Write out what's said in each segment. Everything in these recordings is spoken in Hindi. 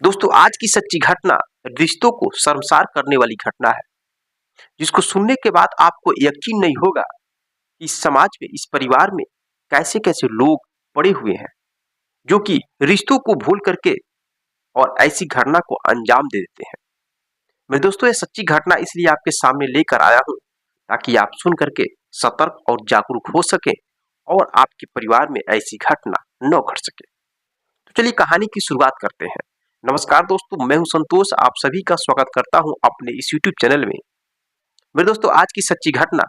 दोस्तों, आज की सच्ची घटना रिश्तों को शर्मसार करने वाली घटना है, जिसको सुनने के बाद आपको यकीन नहीं होगा कि इस समाज में, इस परिवार में कैसे-कैसे लोग पड़े हुए हैं, जो कि रिश्तों को भूल करके और ऐसी घटना को अंजाम दे देते हैं। मैं दोस्तों ये सच्ची घटना इसलिए आपके सामने लेकर आया हूँ, ताकि आप सुन करके सतर्क और जागरूक हो सकें और आपके परिवार में ऐसी घटना न घट सके। तो चलिए कहानी की शुरुआत करते हैं। नमस्कार दोस्तों, मैं हूं संतोष, आप सभी का स्वागत करता हूं अपने इस यूट्यूब चैनल में। मेरे दोस्तों, आज की सच्ची घटना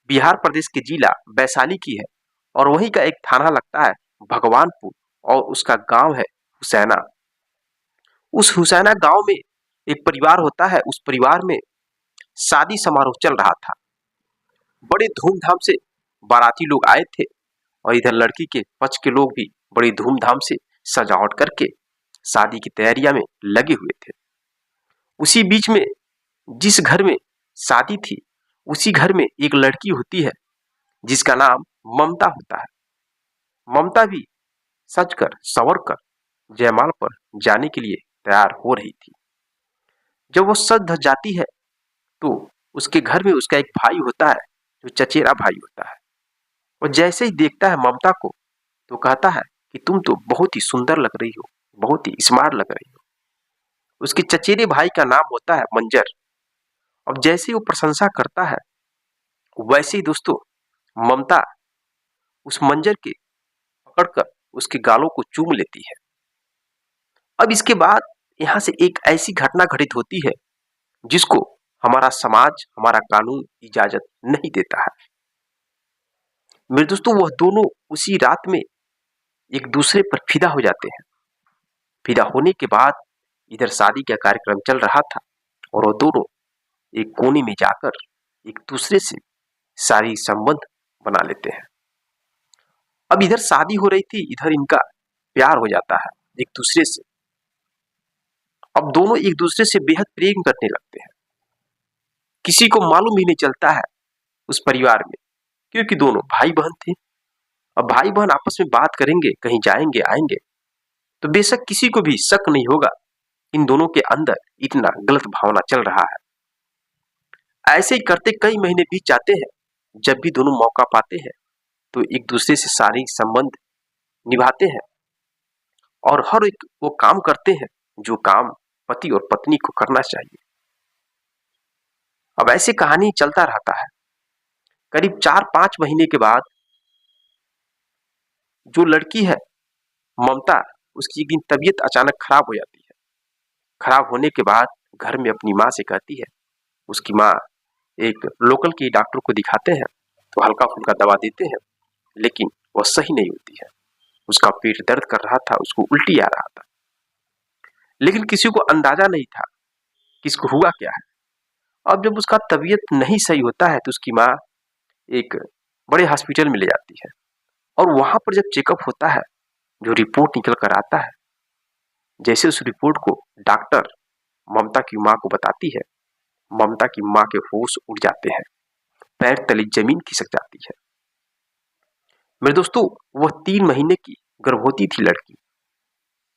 बिहार प्रदेश के जिला वैशाली की है और वहीं का एक थाना लगता है भगवानपुर और उसका गांव है हुसैना। उस हुसैना गांव में एक परिवार होता है। उस परिवार में शादी समारोह चल रहा था। बड़े धूमधाम से बाराती लोग आए थे और इधर लड़की के पक्ष के लोग भी बड़ी धूमधाम से सजावट करके शादी की तैयारियां में लगे हुए थे। उसी बीच में जिस घर में शादी थी, उसी घर में एक लड़की होती है जिसका नाम ममता होता है। ममता भी सजकर संवरकर जयमाल पर जाने के लिए तैयार हो रही थी। जब वो सज धज जाती है तो उसके घर में उसका एक भाई होता है, जो चचेरा भाई होता है। वो जैसे ही देखता है ममता को तो कहता है कि तुम तो बहुत ही सुंदर लग रही हो, बहुत ही स्मार्ट लग रही हो। उसके चचेरे भाई का नाम होता है मंजर। अब जैसे ही वो प्रशंसा करता है, वैसे ही दोस्तों ममता उस मंजर के पकड़कर उसके गालों को चूम लेती है। अब इसके बाद यहाँ से एक ऐसी घटना घटित होती है जिसको हमारा समाज, हमारा कानून इजाजत नहीं देता है। मेरे दोस्तों, वह दोनों उसी रात में एक दूसरे पर फिदा हो जाते हैं। फिदा होने के बाद इधर शादी का कार्यक्रम चल रहा था और वो दोनों एक कोने में जाकर एक दूसरे से शारीरिक संबंध बना लेते हैं। अब इधर शादी हो रही थी, इधर इनका प्यार हो जाता है एक दूसरे से। अब दोनों एक दूसरे से बेहद प्रेम करने लगते हैं। किसी को मालूम ही नहीं चलता है उस परिवार में, क्योंकि दोनों भाई बहन थे। अब भाई बहन आपस में बात करेंगे, कहीं जाएंगे आएंगे, तो बेशक किसी को भी शक नहीं होगा इन दोनों के अंदर इतना गलत भावना चल रहा है। ऐसे ही करते कई महीने बीत जाते हैं। जब भी दोनों मौका पाते हैं तो एक दूसरे से शारीरिक संबंध निभाते हैं और हर एक वो काम करते हैं जो काम पति और पत्नी को करना चाहिए। अब ऐसे कहानी चलता रहता है। करीब 4-5 महीने के बाद जो लड़की है ममता, उसकी एक दिन तबीयत अचानक खराब हो जाती है। खराब होने के बाद घर में अपनी माँ से कहती है। उसकी माँ एक लोकल के डॉक्टर को दिखाते हैं तो हल्का फुल्का दवा देते हैं, लेकिन वह सही नहीं होती है। उसका पेट दर्द कर रहा था, उसको उल्टी आ रहा था, लेकिन किसी को अंदाजा नहीं था कि इसको हुआ क्या है। अब जब उसका तबीयत नहीं सही होता है तो उसकी माँ एक बड़े हॉस्पिटल में ले जाती है और वहां पर जब चेकअप होता है, जो रिपोर्ट निकल कर आता है, जैसे उस रिपोर्ट को डॉक्टर ममता की माँ को बताती है, ममता की माँ के होश उड़ जाते हैं, पैर तले जमीन खिसक जाती है। मेरे दोस्तों, वह 3 महीने की गर्भवती थी लड़की।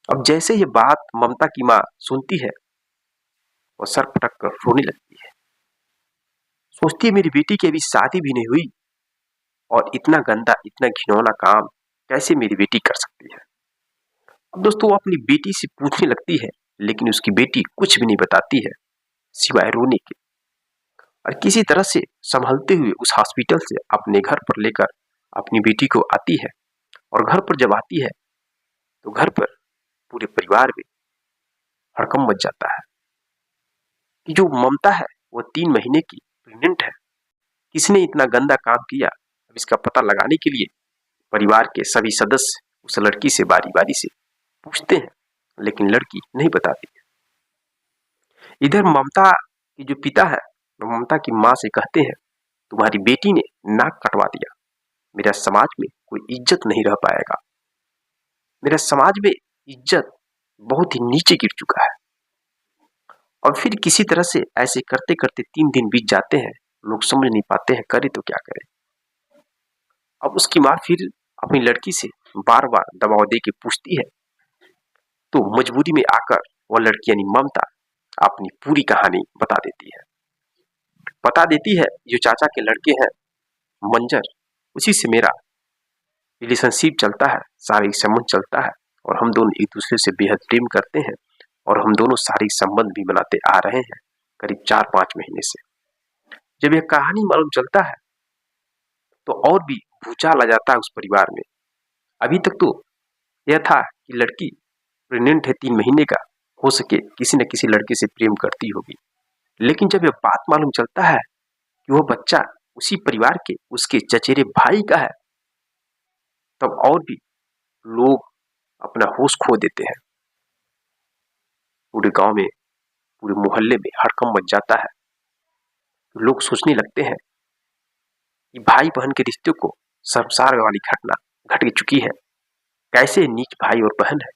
अब जैसे ये बात ममता की माँ सुनती है, वह सर पटक कर रोने लगती है। सोचती है मेरी बेटी की अभी शादी भी नहीं हुई और इतना गंदा, इतना घिनौना काम कैसे मेरी बेटी कर सकती है। अब दोस्तों वो अपनी बेटी से पूछने लगती है, लेकिन उसकी बेटी कुछ भी नहीं बताती है सिवाय रोने के। और किसी तरह से संभलते हुए उस हॉस्पिटल से अपने घर पर लेकर अपनी बेटी को आती है और घर पर जब आती है तो घर पर पूरे परिवार में हड़कंप मच जाता है कि जो ममता है वो 3 महीने की प्रेग्नेंट है। किसने इतना गंदा काम किया, अब इसका पता लगाने के लिए परिवार के सभी सदस्य उस लड़की से बारी बारी से पूछते हैं, लेकिन लड़की नहीं बताती है। इधर ममता की जो पिता है वो ममता की माँ से कहते हैं, तुम्हारी बेटी ने नाक कटवा दिया, मेरा समाज में कोई इज्जत नहीं रह पाएगा। मेरा समाज में इज्जत बहुत ही नीचे गिर चुका है। और फिर किसी तरह से ऐसे करते करते 3 दिन बीत जाते हैं। लोग समझ नहीं पाते हैं करे तो क्या करें। अब उसकी माँ फिर अपनी लड़की से बार बार दबाव दे के पूछती है, तो मजबूरी में आकर वह लड़की यानी ममता अपनी पूरी कहानी बता देती है जो चाचा के लड़के हैं मंजर, उसी से मेरा रिलेशनशिप चलता है, शारीरिक संबंध चलता है और हम दोनों एक दूसरे से बेहद प्रेम करते हैं और हम दोनों शारीरिक संबंध भी बनाते आ रहे हैं करीब 4-5 महीने से। जब यह कहानी मालूम चलता है तो और भी भूचाल आ जाता है उस परिवार में। अभी तक तो यह था कि लड़की प्रेग्नेंट है 3 महीने का, हो सके किसी न किसी लड़के से प्रेम करती होगी, लेकिन जब यह बात मालूम चलता है कि वह बच्चा उसी परिवार के उसके चचेरे भाई का है, तब और भी लोग अपना होश खो देते हैं। पूरे गांव में, पूरे मोहल्ले में हड़कंप मच जाता है। लोग सोचने लगते हैं कि भाई बहन के रिश्ते को शर्मसार वाली घटना घट चुकी है। कैसे नीच भाई और बहन है,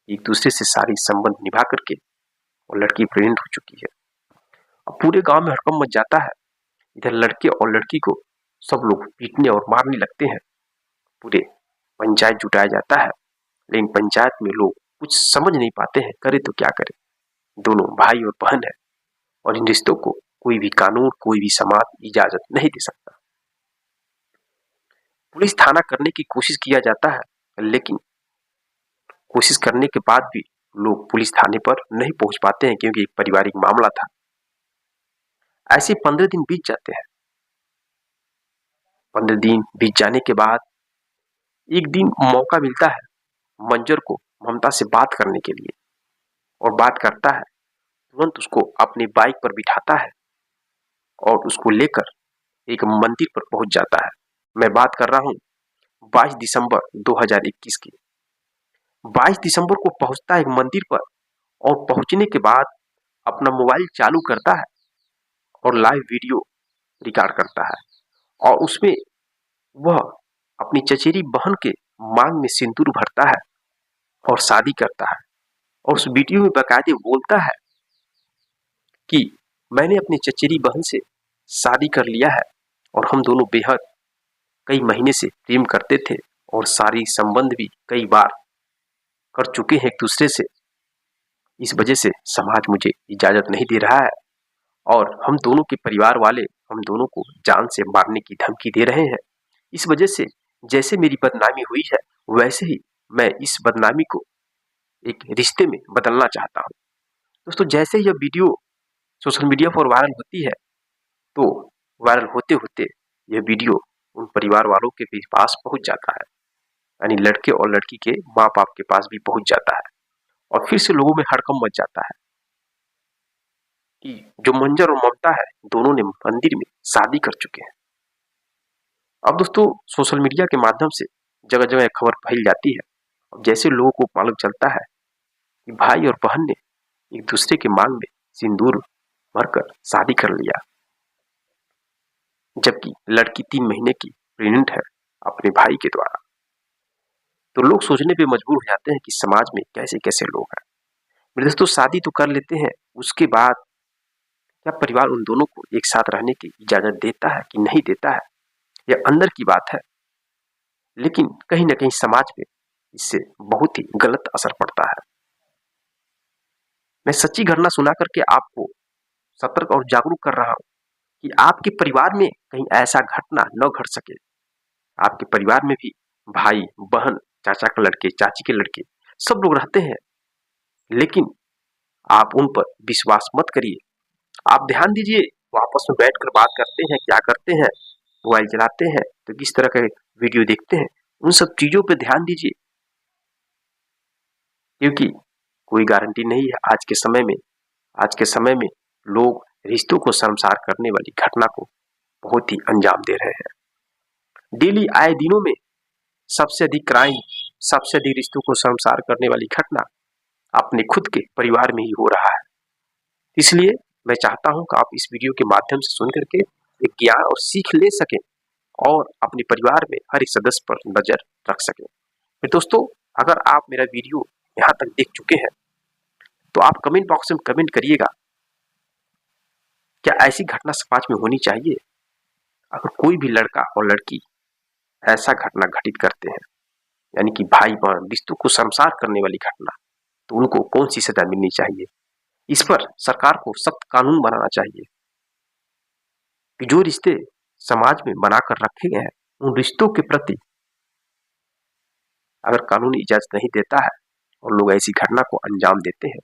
एक दूसरे से शारीरिक संबंध निभा करके और लड़की प्रेग्नेंट हो चुकी है। अब पूरे गांव में हड़कंप मच जाता है। इधर लड़के और लड़की को सब लोग पीटने और मारने लगते हैं। पूरे पंचायत जुटाया जाता है, लेकिन पंचायत में लोग कुछ समझ नहीं पाते हैं, करे तो क्या करे। दोनों भाई और बहन है और इन रिश्तों को कोई भी कानून, कोई भी समाज इजाजत नहीं दे सकता। पुलिस थाना करने की कोशिश किया जाता है, लेकिन कोशिश करने के बाद भी लोग पुलिस थाने पर नहीं पहुंच पाते हैं क्योंकि एक पारिवारिक मामला था। ऐसे 15 दिन बीत जाते हैं। 15 दिन बीत जाने के बाद एक दिन मौका मिलता है मंजर को ममता से बात करने के लिए, और बात करता है। तुरंत उसको अपनी बाइक पर बिठाता है और उसको लेकर एक मंदिर पर पहुंच जाता है। मैं बात कर रहा हूं 22 दिसंबर 2021 की। 22 दिसंबर को पहुंचता है एक मंदिर पर और पहुंचने के बाद अपना मोबाइल चालू करता है और लाइव वीडियो रिकॉर्ड करता है और उसमें वह अपनी चचेरी बहन के मांग में सिंदूर भरता है और शादी करता है। और उस वीडियो में बाकायदे बोलता है कि मैंने अपनी चचेरी बहन से शादी कर लिया है और हम दोनों बेहद कई महीने से प्रेम करते थे और शारीरिक संबंध भी कई बार कर चुके हैं एक दूसरे से। इस वजह से समाज मुझे इजाजत नहीं दे रहा है और हम दोनों के परिवार वाले हम दोनों को जान से मारने की धमकी दे रहे हैं। इस वजह से जैसे मेरी बदनामी हुई है, वैसे ही मैं इस बदनामी को एक रिश्ते में बदलना चाहता हूँ। दोस्तों, जैसे यह वीडियो सोशल मीडिया पर वायरल होती है, तो वायरल होते होते यह वीडियो उन परिवार वालों के भी पास पहुंच जाता है, यानी लड़के और लड़की के माँ बाप के पास भी पहुंच जाता है और फिर से लोगों में हड़कंप मच जाता है कि जो मंजर और ममता है, दोनों ने मंदिर में शादी कर चुके हैं। अब दोस्तों, सोशल मीडिया के माध्यम से जगह जगह खबर फैल जाती है। अब जैसे लोगों को मालूम चलता है कि भाई और बहन ने एक दूसरे के मांग में सिंदूर भरकर शादी कर लिया, जबकि लड़की 3 महीने की प्रेग्नेंट है अपने भाई के द्वारा, तो लोग सोचने पे मजबूर हो जाते हैं कि समाज में कैसे कैसे लोग हैं। मेरे दोस्तों, शादी तो कर लेते हैं, उसके बाद क्या परिवार उन दोनों को एक साथ रहने की इजाजत देता है कि नहीं देता है, यह अंदर की बात है। लेकिन कहीं ना कहीं समाज में इससे बहुत ही गलत असर पड़ता है। मैं सच्ची घटना सुना करके आपको सतर्क और जागरूक कर रहा हूं कि आपके परिवार में कहीं ऐसा घटना न घट सके। आपके परिवार में भी भाई बहन, चाचा के लड़के, चाची के लड़के सब लोग रहते हैं, लेकिन आप उन पर विश्वास मत करिए। आप ध्यान दीजिए, वो आपस में बैठकर बात करते हैं, क्या करते हैं, मोबाइल चलाते हैं तो किस तरह का वीडियो देखते हैं, उन सब चीजों पर ध्यान दीजिए, क्योंकि कोई गारंटी नहीं है। आज के समय में लोग रिश्तों को शर्मसार करने वाली घटना को बहुत ही अंजाम दे रहे हैं। डेली आए दिनों में सबसे अधिक क्राइम, सबसे अधिक रिश्तों को शर्मसार करने वाली घटना अपने खुद के परिवार में ही हो रहा है। इसलिए मैं चाहता हूं कि आप इस वीडियो के माध्यम से सुन करके एक ज्ञान और सीख ले सकें और अपने परिवार में हर एक सदस्य पर नजर रख सकें। फिर दोस्तों, अगर आप मेरा वीडियो यहाँ तक देख चुके हैं तो आप कमेंट बॉक्स में कमेंट करिएगा, क्या ऐसी घटना समाज में होनी चाहिए? अगर कोई भी लड़का और लड़की ऐसा घटना घटित करते हैं, यानी कि भाई बहन रिश्तों को शर्मसार करने वाली घटना, तो उनको कौन सी सजा मिलनी चाहिए। इस पर सरकार को सख्त कानून बनाना चाहिए कि जो रिश्ते समाज में बनाकर रखे गए हैं, उन रिश्तों के प्रति अगर कानून इजाजत नहीं देता है और लोग ऐसी घटना को अंजाम देते हैं,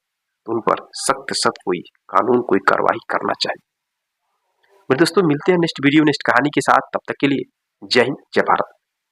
तो उन पर सख्त सख्त कोई कानून, कोई कार्रवाई करना चाहिए। मेरे दोस्तों, मिलते हैं नेक्स्ट वीडियो, नेक्स्ट कहानी के साथ। तब तक के लिए जय हिंद, जय भारत।